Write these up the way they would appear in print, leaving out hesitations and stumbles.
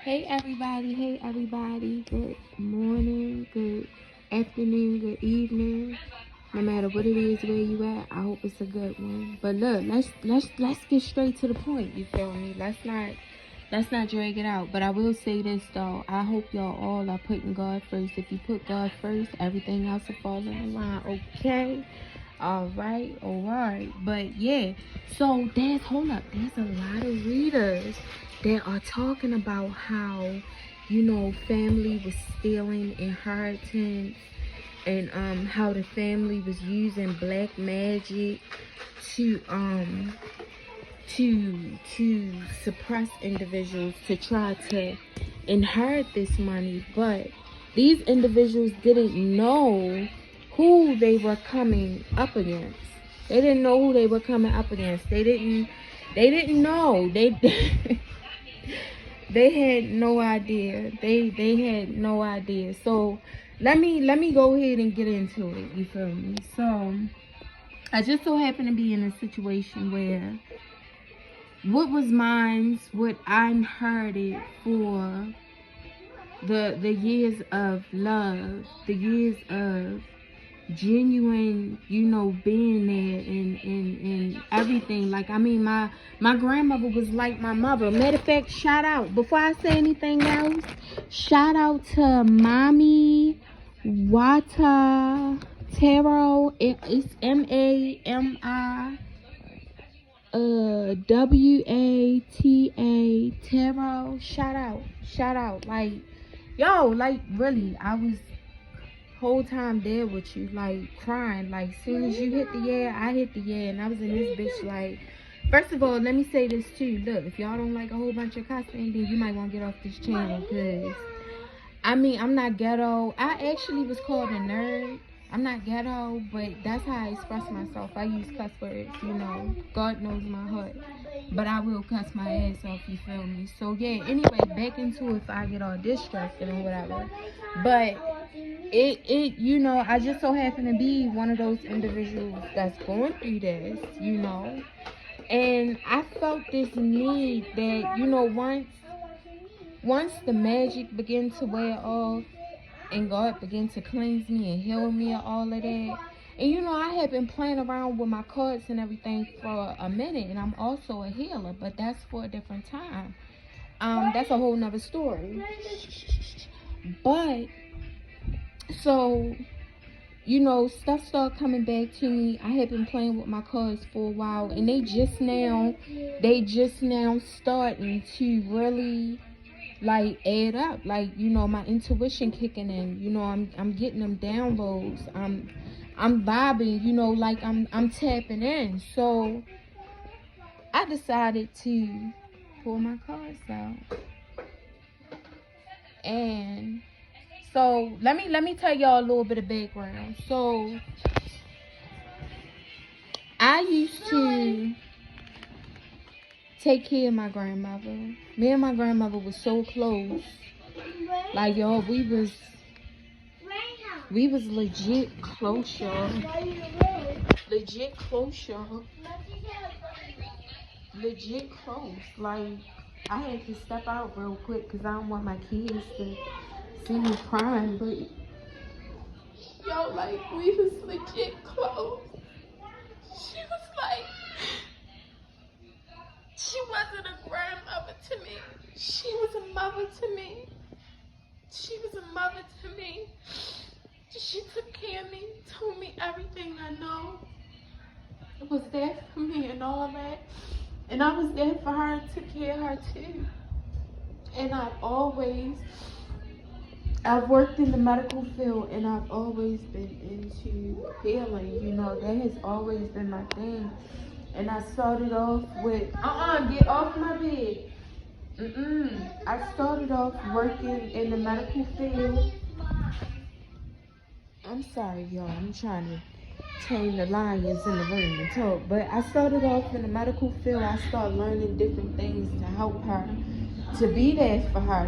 Hey everybody, good morning, good afternoon, good evening. No matter what it is where you at, I hope it's a good one. But look, let's get straight to the point, you feel me? Let's not drag it out. But I will say this though, I hope y'all all are putting God first. If you put God first, everything else will fall in line, okay? All right. But yeah, so there's a lot of readers that are talking about how, family was stealing inheritance, and how the family was using black magic to suppress individuals to try to inherit this money. But these individuals didn't know who they were coming up against. They didn't know who they were coming up against. They didn't know. They had no idea. They had no idea. So let me go ahead and get into it. You feel me? So I just so happen to be in a situation where what was mine, what I inherited for the years of love, the years of genuine, being there and everything. Like, I mean, my grandmother was like my mother. Matter of fact, shout out, before I say anything else, shout out to Mommy Wata Taro. It's Mami Wata Taro. Shout out, like, yo, like, really, I was whole time there with you, like, crying. Like, soon as you hit the yeah, I hit the yeah, and I was in this bitch. Like, first of all, let me say this too. Look, if y'all don't like a whole bunch of cussing, then you might want to get off this channel, because I mean, I'm not ghetto. I actually was called a nerd. I'm not ghetto, but that's how I express myself. I use cuss words, God knows my heart. But I will cuss my ass off, you feel me? So yeah, anyway, back into it if I get all distracted or whatever. But I just so happen to be one of those individuals that's going through this, and I felt this need that, once the magic began to wear off and God began to cleanse me and heal me and all of that. And I had been playing around with my cards and everything for a minute, and I'm also a healer, but that's for a different time. That's a whole nother story. But so, stuff started coming back to me. I had been playing with my cards for a while, and they just now starting to really, like, add up. Like, my intuition kicking in. I'm getting them downloads. I'm vibing. Like, I'm tapping in. So I decided to pull my cards out. And so let me tell y'all a little bit of background. So I used to take care of my grandmother. Me and my grandmother was so close. Like, y'all, we was legit close, y'all. Legit close, y'all. Legit close. Like, I had to step out real quick because I don't want my kids to see me crying. But yo, like, we was legit close. She wasn't a grandmother to me. She was a mother to me. She took care of me, told me everything I know. It was there for me and all that. And I was there for her, took care of her too. And I've worked in the medical field, and I've always been into healing. That has always been my thing. And I started off with, get off my bed. I started off working in the medical field. I'm sorry, y'all. I'm trying to tame the lions in the room and talk. But I started off in the medical field. I started learning different things to help her, to be there for her,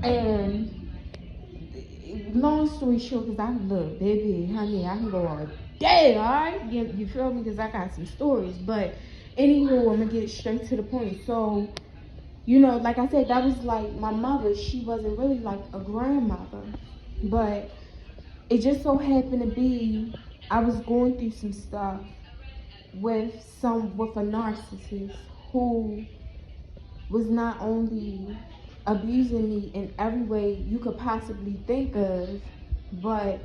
And long story short, because I look, baby, honey, I can go all day, all right? You feel me? Because I got some stories. But anywho, I'm going to get straight to the point. So You know, like I said, that was like my mother. She wasn't really like a grandmother. But it just so happened to be I was going through some stuff with a narcissist who was not only abusing me in every way you could possibly think of, but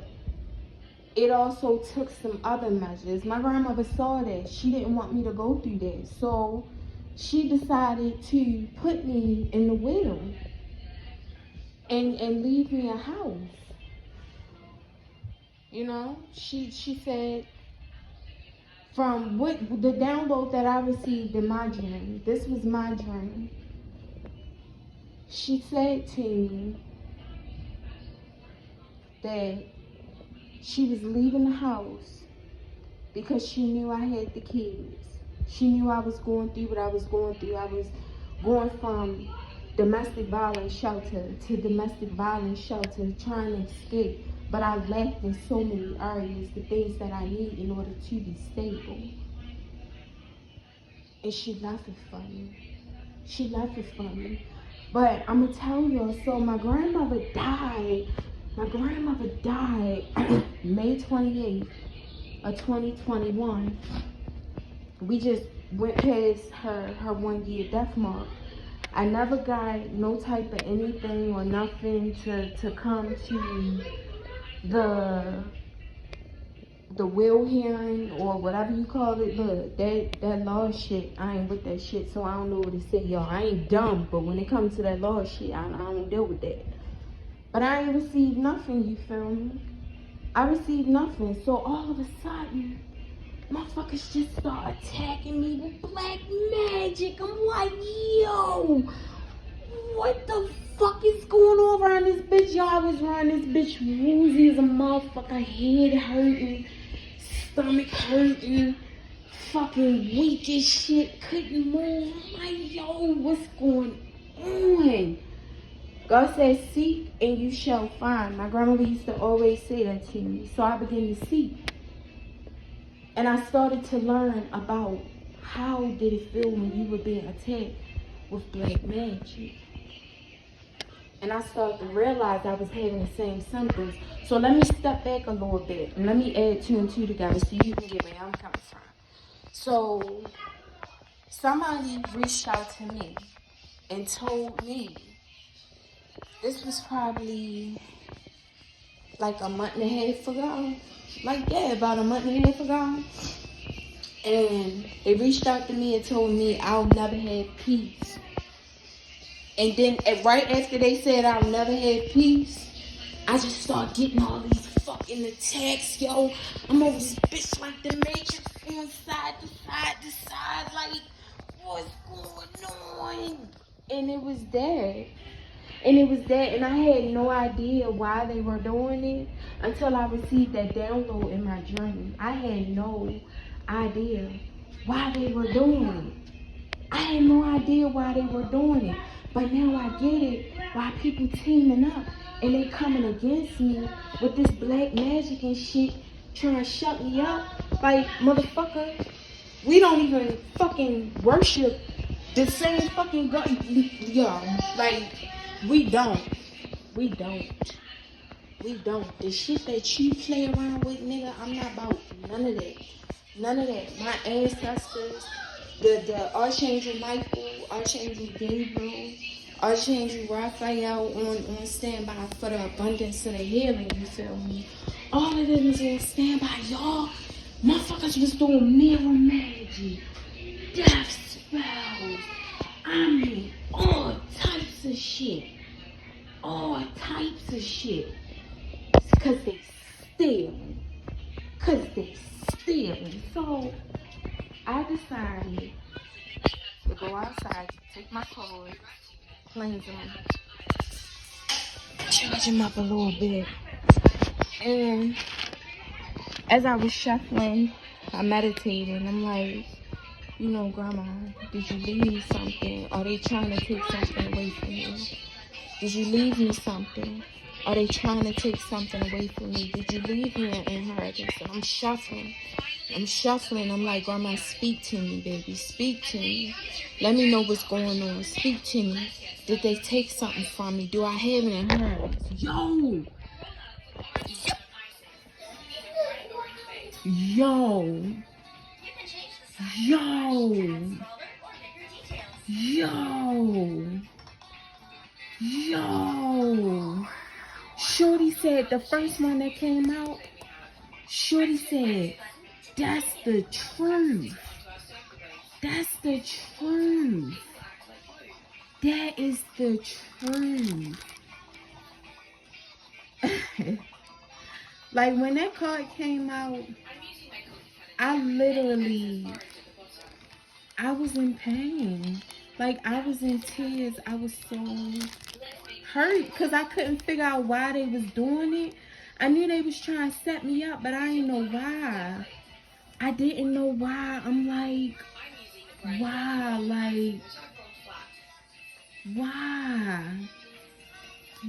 it also took some other measures. My grandmother saw that. She didn't want me to go through that. So she decided to put me in the will and leave me a house. You know, she said, from what the download that I received in my dream, this was my dream. She said to me that she was leaving the house because she knew I had the kids. She knew I was going through what I was going through. I was going from domestic violence shelter to domestic violence shelter, trying to escape. But I lacked in so many areas the things that I need in order to be stable. And she left it for me. She left it for me. But I'm going to tell y'all, so my grandmother died. My grandmother died May 28th of 2021. We just went past her 1 year death mark. I never got no type of anything or nothing to come to the will hearing or whatever you call it. Look, that law shit, I ain't with that shit, so I don't know what to say, y'all. I ain't dumb, but when it comes to that law shit, I don't deal with that. But I ain't received nothing, you feel me? I received nothing, so all of a sudden, motherfuckers just start attacking me with black magic. I'm like, yo, what the fuck is going on around this bitch? Y'all, I was around this bitch woozy as a motherfucker, head hurting, stomach hurting, fucking weak as shit, couldn't move. I'm like, yo, what's going on? God says, seek and you shall find. My grandmother used to always say that to me. So I began to seek. And I started to learn about how did it feel when you were being attacked with black magic. And I started to realize I was having the same symptoms. So let me step back a little bit and let me add 2 and 2 together so you can get where I'm coming from. So somebody reached out to me and told me, this was probably like a month and a half ago. Like, yeah, about a month and a half ago. And they reached out to me and told me I'll never have peace. And then right after they said I'll never have peace, I just started getting all these fucking attacks, yo. I'm over this bitch like the Matrix, on side to side to side, like, what's going on? And it was that. And I had no idea why they were doing it until I received that download in my dream. I had no idea why they were doing it. I had no idea why they were doing it. But now I get it, why people teaming up and they coming against me with this black magic and shit, trying to shut me up. Like, motherfucker, we don't even fucking worship the same fucking God. Yo, like, we don't. The shit that you play around with, nigga, I'm not about none of that. My ancestors, the Archangel Michael, Archangel Gabriel, Archangel Raphael on standby for the abundance of the healing, you feel me? All of them is on standby, y'all. Motherfuckers was doing mirror magic, death spells, I mean, all types of shit. Cause they stealing. So I decided to go outside, take my clothes, cleanse them, charge them up a little bit. And as I was shuffling, I meditated. I'm like, you know, Grandma, did you leave me something? Are they trying to take something away from me? Did you leave me something? Are they trying to take something away from me? Did you leave me an inheritance? And I'm shuffling. I'm shuffling. I'm like, Grandma, speak to me, baby. Speak to me. Let me know what's going on. Speak to me. Did they take something from me? Do I have it in her? Yo! Yo! Yo! Yo! Yo! Shorty said, the first one that came out, Shorty said, that's the truth. That's the truth. That is the truth. Like, when that card came out, I was in pain. Like, I was in tears. I was so hurt because I couldn't figure out why they was doing it. I knew they was trying to set me up, but I didn't know why. I didn't know why. I'm like, why? Like, why?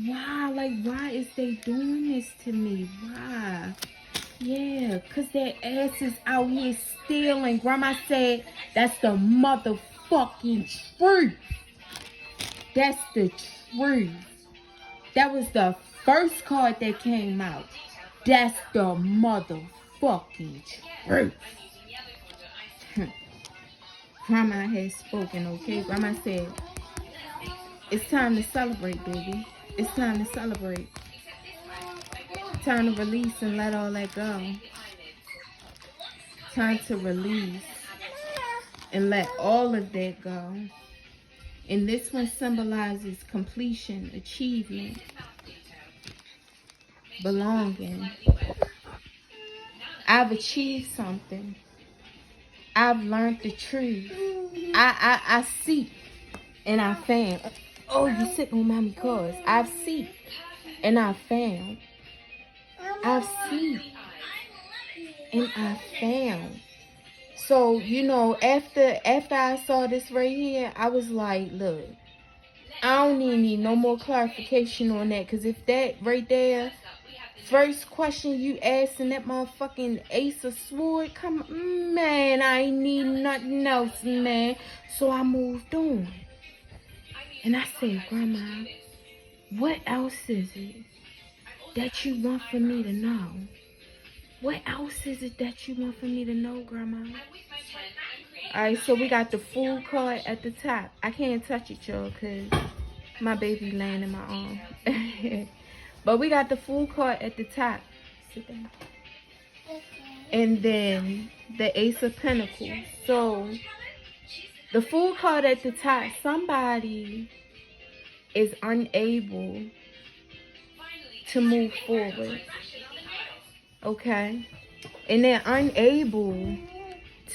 Why? Like, why is they doing this to me? Why? Yeah, because their asses out here stealing. Grandma said, that's the motherfucking truth. That's the truth. That was the first card that came out. That's the motherfucking truth. Grandma has spoken, okay? Grandma said, it's time to celebrate, baby. It's time to celebrate. Time to release and let all that go. Time to release and let all of that go. And this one symbolizes completion, achievement, belonging. I've achieved something. I've learned the truth. I seek and I found. Oh, you sitting on mommy cars. I've seek and I found. I've seek and I found. So, you know, after I saw this right here, I was like, look, I don't even need no more clarification on that. Because if that right there, first question you asking that motherfucking Ace of Swords, come on, man, I ain't need nothing else, man. So I moved on. And I said, Grandma, what else is it that you want for me to know? What else is it that you want for me to know, Grandma? Alright, so we got the Fool card at the top. I can't touch it, y'all, because my baby laying in my arm. But we got the Fool card at the top. Sit down. And then the Ace of Pentacles. So, the Fool card at the top, somebody is unable to move forward. Okay? And they're unable